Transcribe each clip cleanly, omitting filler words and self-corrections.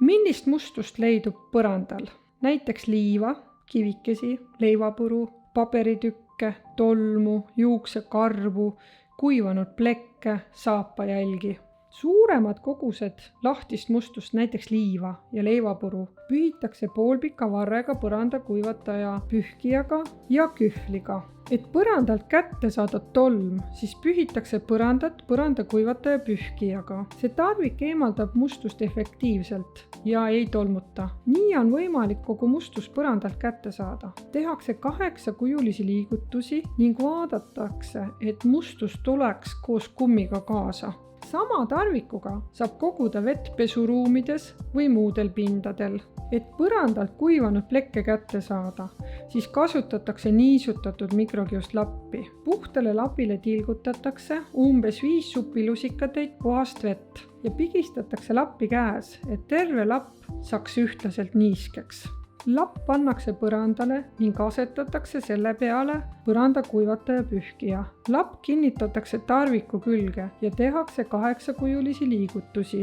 Millist mustust leidub põrandal? Näiteks liiva, kivikesi, leivapuru, paberitükke, tolmu, juuksekarvu, kuivanud plekke, saapajälgi. Suuremad kogused lahtist mustust, näiteks liiva ja leivapuru, pühitakse poolpika varrega põranda kuivataja pühkijaga ja kühvliga. Et põrandalt kätte saada tolm, siis pühitakse põrandat põranda kuivataja pühkijaga. See tarvik eemaldab mustust efektiivselt ja ei tolmuta. Nii on võimalik kogu mustus põrandalt kätte saada. Tehakse 8 kujulisi liigutusi ning vaadatakse, et mustus tuleks koos kummiga kaasa. Sama tarvikuga saab koguda vett pesuruumides või muudel pindadel. Et põrandalt kuivanud plekke kätte saada, siis kasutatakse niisutatud mikrokiust lappi. Puhtale lapile tilgutatakse umbes 5 supilusikatäit puhast vett ja pigistatakse lappi käes, et terve lapp saaks ühtlaselt niiskeks. Lapp pannakse põrandale ning asetatakse selle peale põranda kuivataja pühkija. Lapp kinnitatakse tarviku külge ja tehakse 8 kujulisi liigutusi.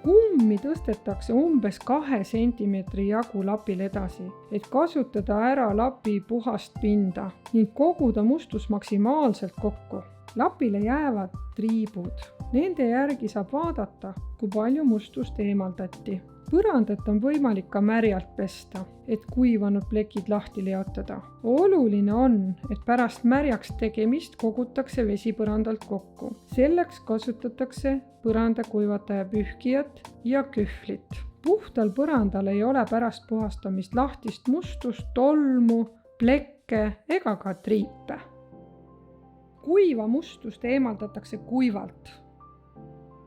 Kummi tõstetakse umbes 2 sentimeetri jagu lapil edasi, et kasutada ära lapi puhast pinda ning koguda mustus maksimaalselt kokku. Lapile jäävad triibud. Nende järgi saab vaadata, kui palju mustust eemaldati. Põrandat on võimalik ka märjalt pesta, et kuivanud plekid lahti leotada. Oluline on, et pärast märjaks tegemist kogutakse vesi põrandalt kokku. Selleks kasutatakse põranda kuivataja pühkijat ja kühvlit. Puhtal põrandal ei ole pärast puhastamist lahtist mustust, tolmu, plekke ega ka triipe. Kuiva mustust eemaldatakse kuivalt.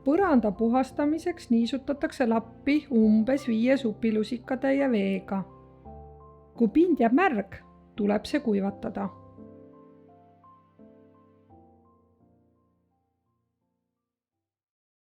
Põranda puhastamiseks niisutatakse lappi umbes 5 supilusikatäie veega. Kui pind jääb märg, tuleb see kuivatada.